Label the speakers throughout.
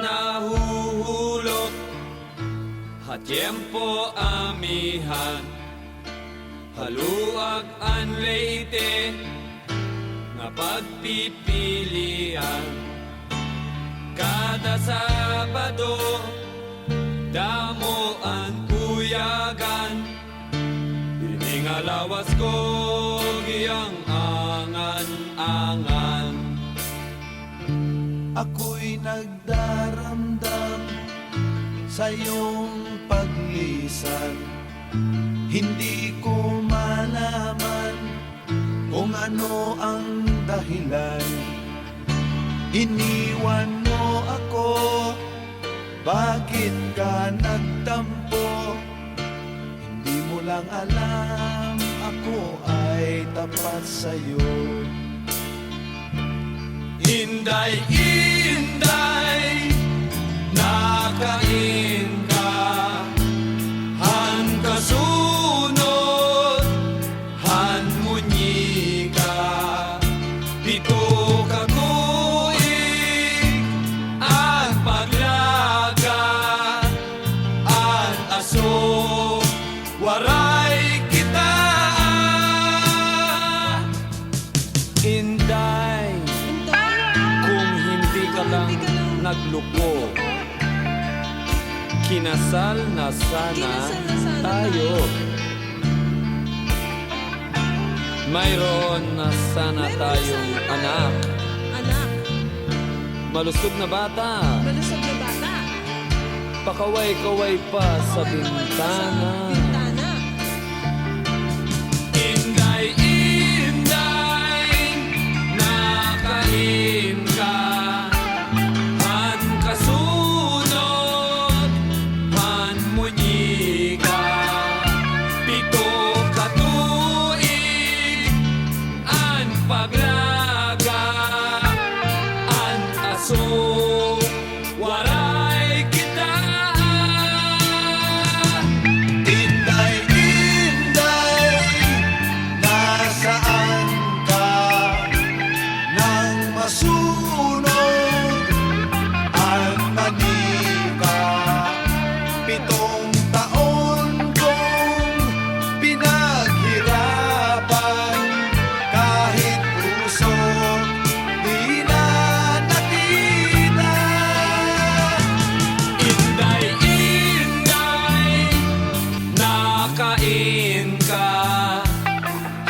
Speaker 1: nahuhulog, tiempo amihan, haluag an leite, nga pagpipilian. Kada Sabado, damo ang kuyagan, iningalawas ko giyang angan-angan.
Speaker 2: Ako'y nagdaramdam sa iyong paglisan, hindi ko malaman kung ano ang dahilan. Iniwan mo ako, bakit ka nagtampo? Hindi mo lang alam, ako ay tapat sa'yo.
Speaker 1: Inday, inday, nakain ka, han kasunod, han munyi ka, pito ka tuig, ang paglaga, ang aso, waray kita. Inday, kung hindi ka lang nagluko, kinasal na sana tayo. Mayroon na sana tayong anak. Malusog na bata. Pakaway-kaway pa sa bintana. Inday, inday, nakain ka, han kasunod, han munyi ka, pito ka tuig, an paglaga, an aso, waray kita.
Speaker 2: Inday, inday, nasaan ka? Nang masunod ang manika, 7 taon kong pinaghirapan, kahit puso di na nakita.
Speaker 1: Inday, inday, nakain ka,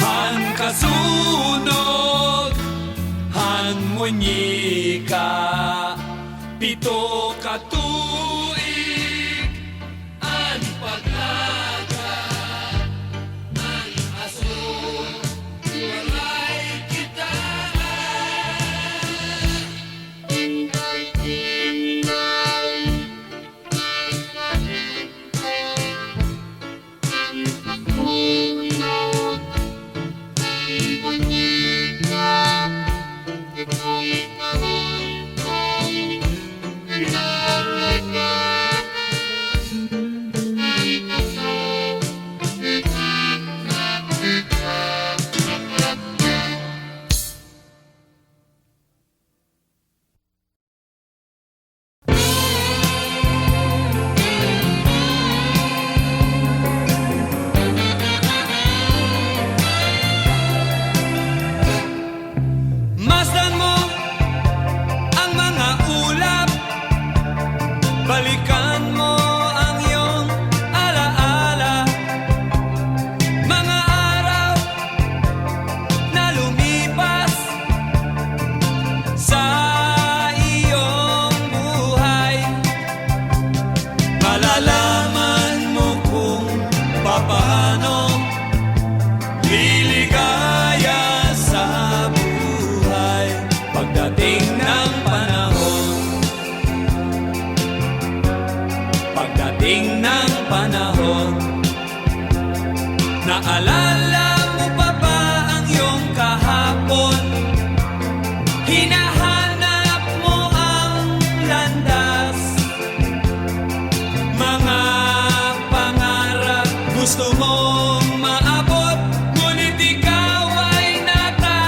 Speaker 1: han kasunod, han munyi ka, pito ka tuig, an paglaga, an aso, walay kita. Masdan mo ang mga ulap, balikan mo ang iyong alaala, mga araw na lumipas sa iyong buhay. Malalaman mo kung papaano liligaya sa buhay pagdating ng panahon. Pagdating ng panahon, naalala mo pa ba ang iyong kahapon? Hinahanap mo ang landas, mga pangarap gusto mong maabot, ngunit ikaw ay natatakot.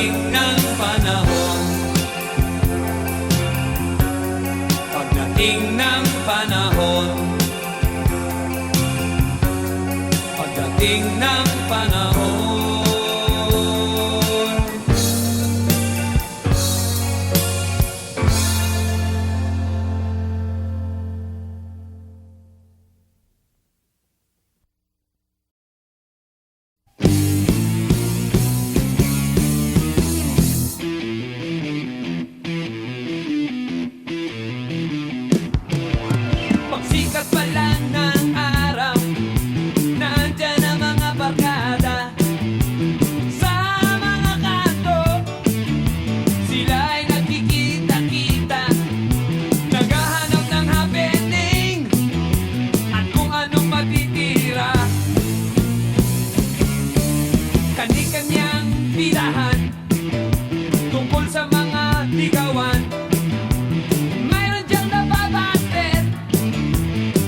Speaker 1: Pagdating ng panahon, pagdating ng panahon, pagdating ng panahon. Pagsikat pa lang ng araw, nandyan ang mga barkada sa mga kanto. Sila ay nagkikita-kita, naghahanap ng happening at kung anong matitira. Kani-kanyang tirahan tungkol sa mga ligawan. Mayroon diyang nababatid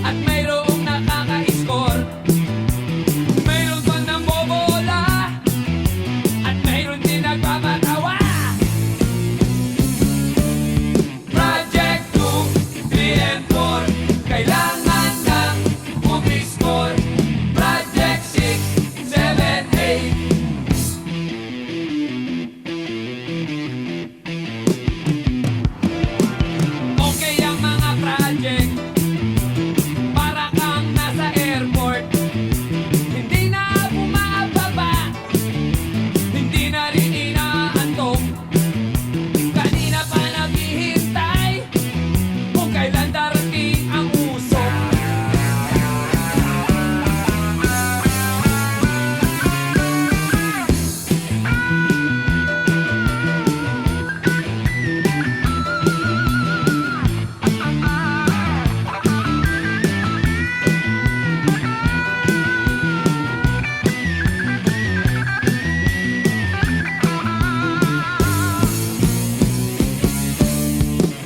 Speaker 1: at mayroong nakaka-score. Mayroon pa ng bobola at mayroon din nagpapatawa. Project 2, 3 and 4, kailangan ng umiscore. Project 6, 7, 8. Okay ang mga project, para kang nasa airport. Hindi na bumababa, hindi na rin inaantok. Kanina pa naghihintay kung kailan darating ang usok.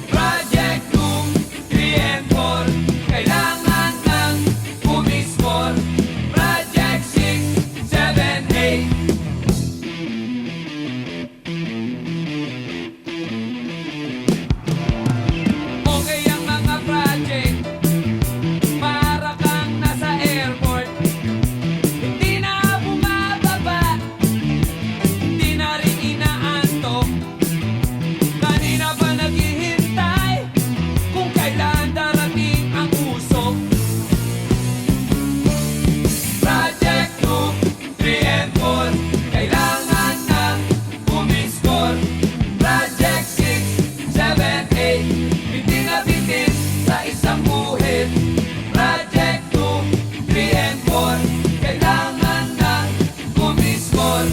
Speaker 1: Project 2, 3 and 4, kailangan ng umiscore. Project 6, 7, 8. Okay ang mga project, para kang nasa airport. Hindi na bumababa, hindi na rin inaantok. Kanina pa naghihintay kung kailan darating ang usok. Project 2, 3 and 4, kailangan ng umiscore. Project 6, 7, 8, hindi na bitin sa isang buhit. Project 2, 3 and 4, kailangan ng umiscore.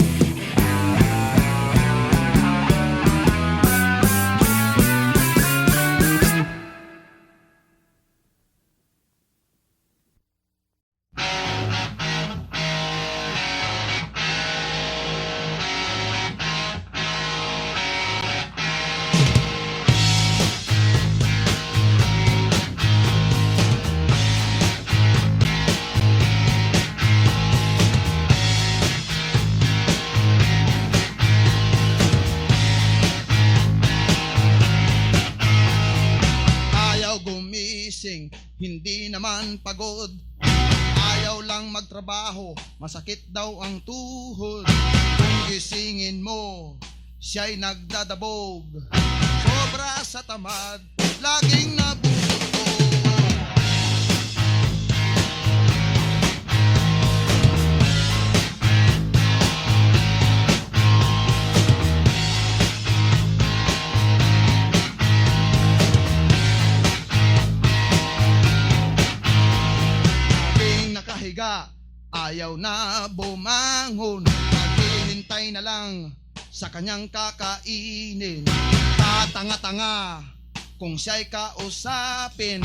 Speaker 3: Ayaw gumising, hindi naman pagod. Ayaw lang magtrabaho, masakit daw ang tuhod. Kung gisingin mo, siya'y nagdadabog. Sobra sa tamad, laging nabubulog. Laging nakahiga, ayaw na bumangon. Naghihintay na lang sa kanyang kakainin. Tatanga-tanga kung siya'y kausapin.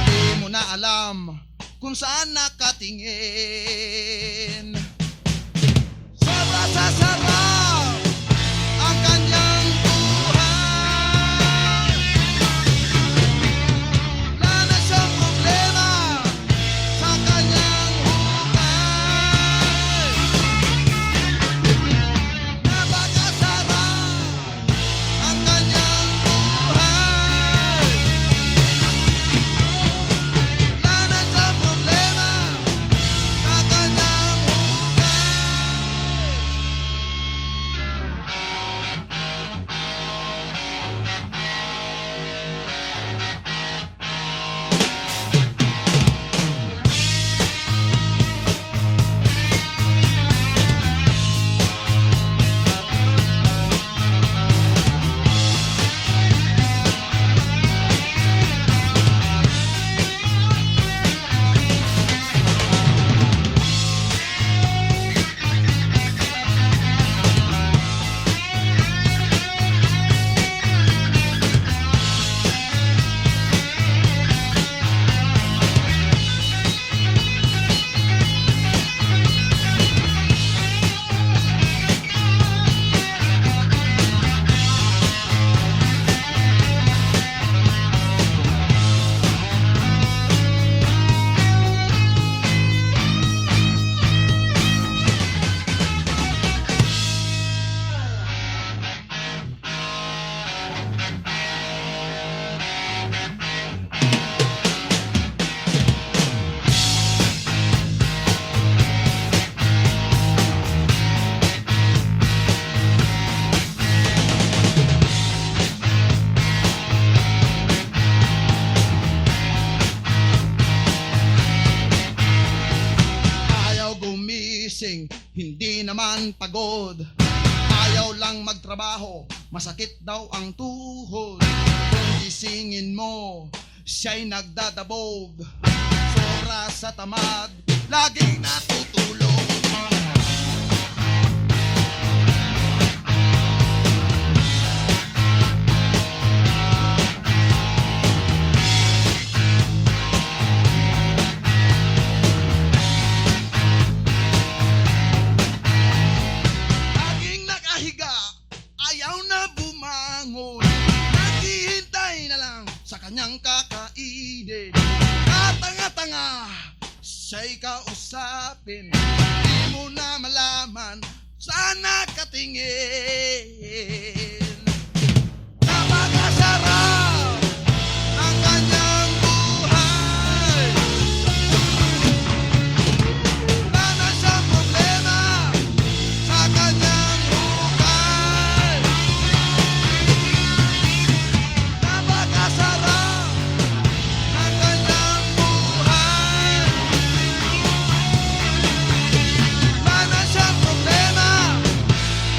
Speaker 3: Di mo na alam kung saan nakatingin. Sobra sa sarap ang kanyang buhay. Wala na siyang problema sa kanyang hukay. Napakasarap naman pagod. Ayaw lang magtrabaho, masakit daw ang tuhod. Kung gisingin mo, siya'y nagdadabog. Sobra sa tamad, laging natutulog. Laging nakahiga, ayaw na bumangon. Naghihintay na lang sa kanyang kakainin. Katanga-tanga, siya'y kausapin. Di mo na malaman, sana katingin. Napakasarap ang kanyang buhay. Wala na siyang problema sa kanyang buhay. Napakasarap ang kanyang buhay. Wala na siyang problema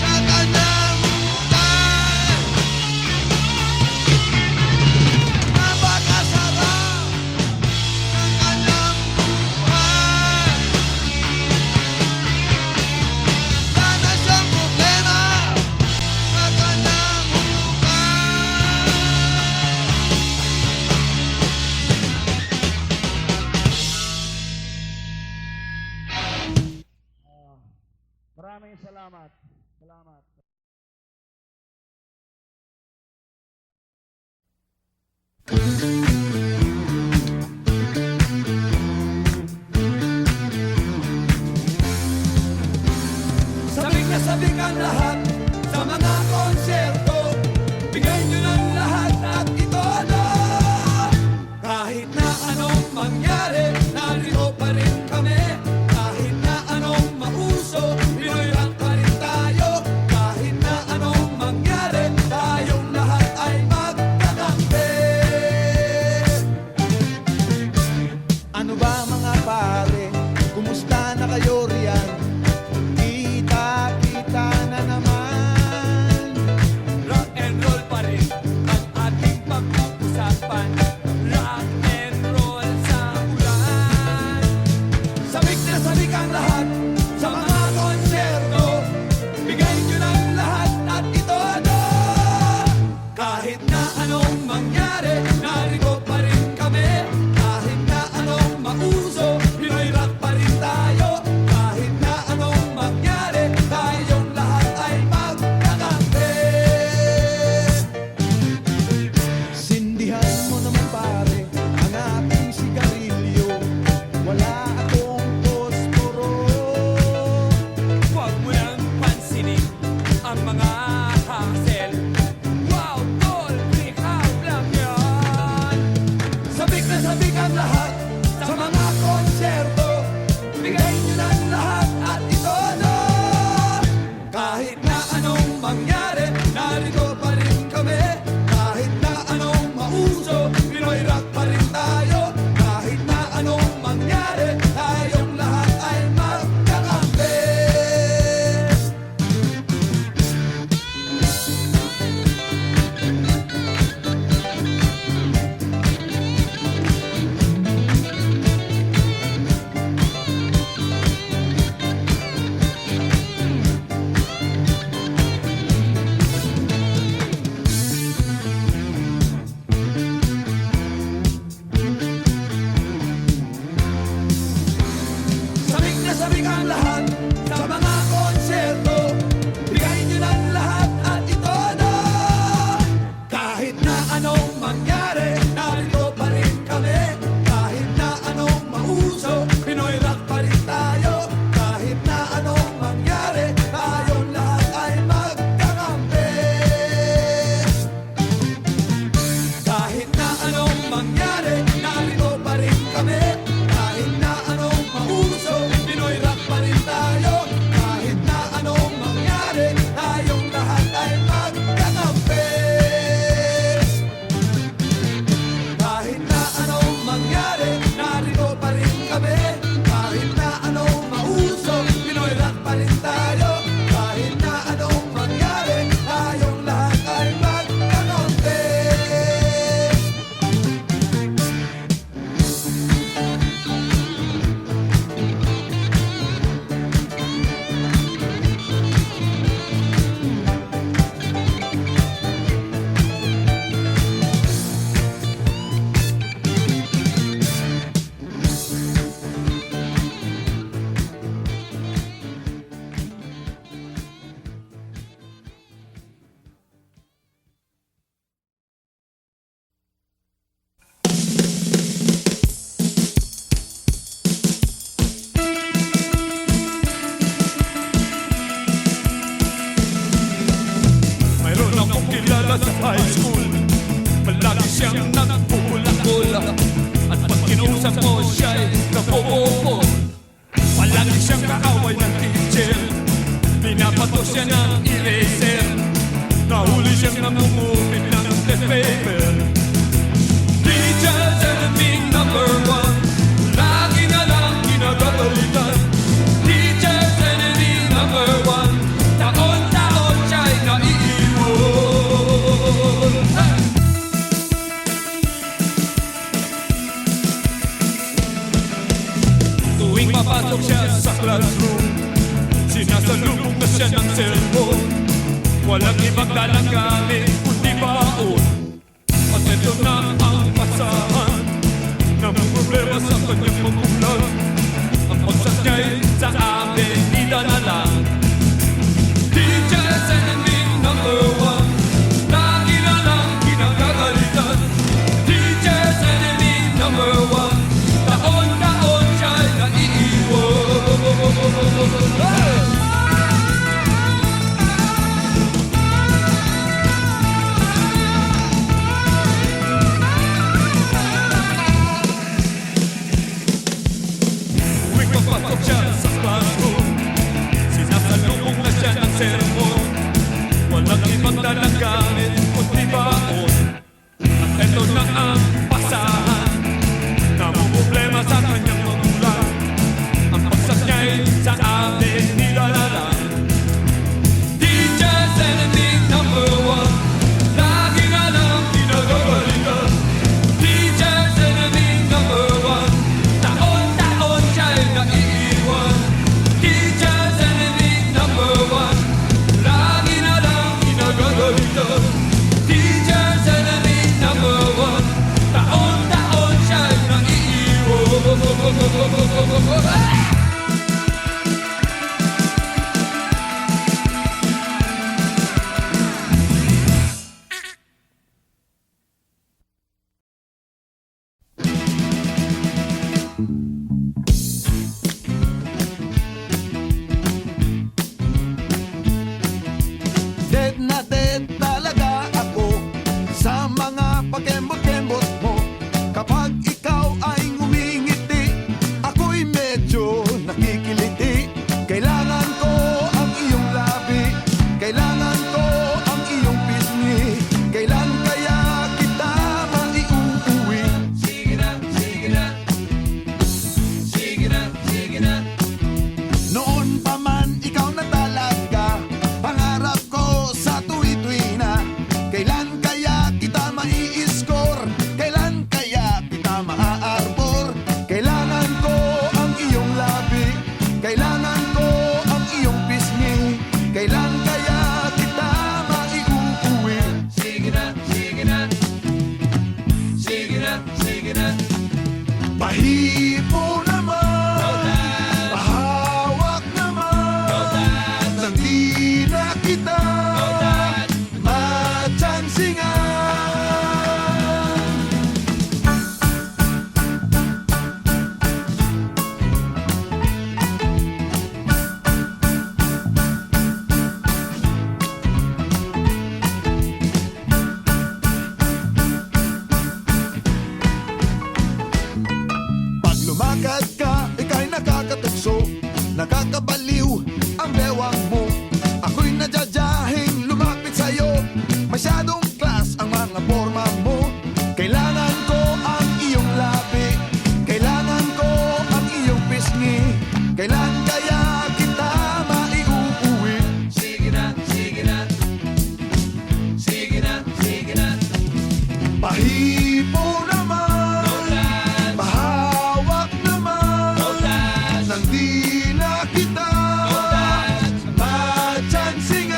Speaker 3: sa kanyang buhay. Napakasarap ang kanyang buhay. Wala na siyang problema sa kanyang
Speaker 4: Maraming salamat. Salamat.
Speaker 1: Sabik na sabik ang lahat sa mga konserto. Bigay nyo ng lahat at ito na. Kahit na anong mangyari, narito pa rin kami. Kahit na anong mauso, Pinoy lang pa rin tayo. Kahit na anong mangyari, tayong lahat ay magkakampi. sa high school, palagi siyang nagpupula-pula. At pag kinusap mo siya'y napopopo. Palagi siyang kaaway ng teacher, pinapato siya ng eraser. Nahuli siyang namumupit ng test paper. Teacher's enemy number one, lagi na lang kinagagalitan. Teacher's enemy number one, taon-taon siya'y naiiwan. Hey! Tuwing papasok siya sa classroom, sinasalubog na siya ng cellphone. Walang ibang dalang gamit kundi baon. At ito na ang pasahan na may problema sa kanyang magulang. Ang pagsas niya'y sa avenida na lang. Teacher's enemy number one, lagi na lang kinagagalitan. Teacher's enemy number one, taon-taon siya'y naiiwan. Tuwing papasok siya sa classroom, sinasalubog na siya ng sermon. Walang ibang dalang gamit kundi baon. At eto na ang pasahan na may problema sa kanyang magulang. Ang pagsas niya'y sa avenida na lang. Teacher's enemy number one, lagi na lang kinagagalitan. Teacher's enemy number one, taon-taon siya'y naiiwan. Teacher's enemy number one, lagi na lang kinagagalitan. Teacher's enemy number one, taon-taon siya'y naiiwan.
Speaker 2: Dead na dead talaga ako sa mga pakembot-kembot mo. Kapag ikaw ay ngumingiti, ako'y medyo nakikiliti. Kailangan ko ang iyong labi, kailangan ko ang iyong pisngi. Kailan kaya kita maiuuwi? Sige na, sige na. Sige na, sige na. Noon pa man ikaw na talaga, pangarap ko sa tuwi-tuwi na. Kailan kaya kita mai-score? Kailan kaya kita maa-arbor? Kailangan ko ang iyong labi, kailangan ko ang iyong pisngi. Kailan kaya kita maiuuwi? Sige na, sige na. Sige na, sige na. Pahipo naman, pahawak naman, nang di na kita matsansingan. Pag lumakad ka, ika'y nakakatukso, nakakabaliw ang bewang mo. Ako'y nadyadyahin lumapit sa'yo, masyadong class ang mga forma mo. Kailangan ko ang iyong labi, kailangan ko ang iyong pisngi. Kailan kaya kita maiuuwi? Sige na, sige na. Sige na, sige na. Pahipo naman, pahawak naman, nang di na kita matsansingan.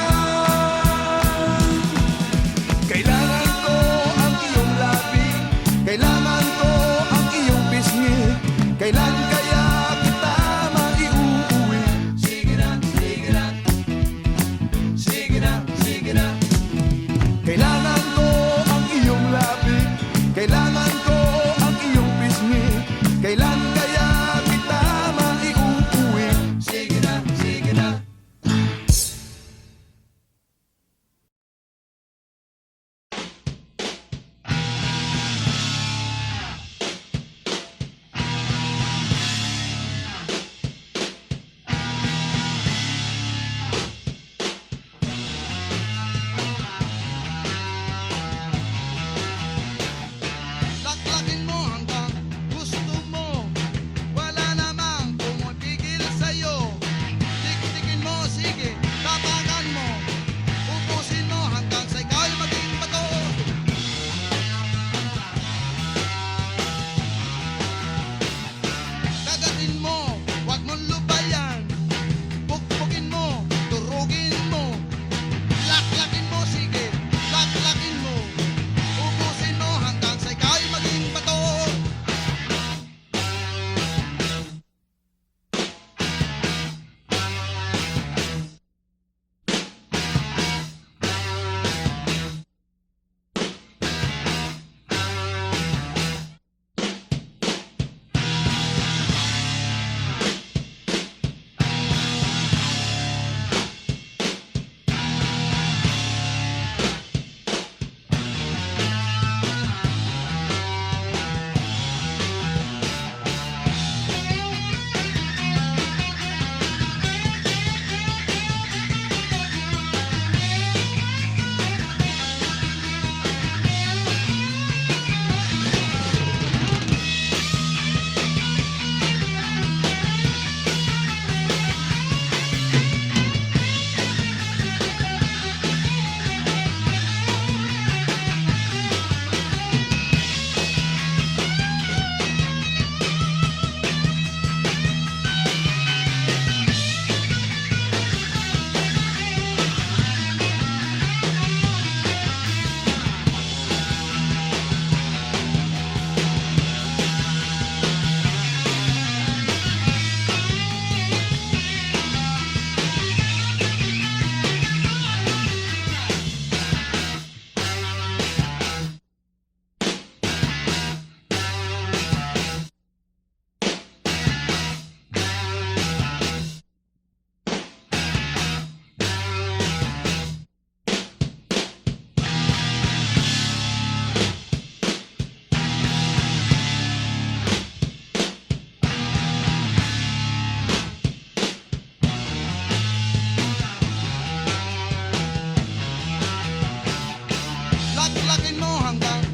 Speaker 3: Saklakin mo hanggang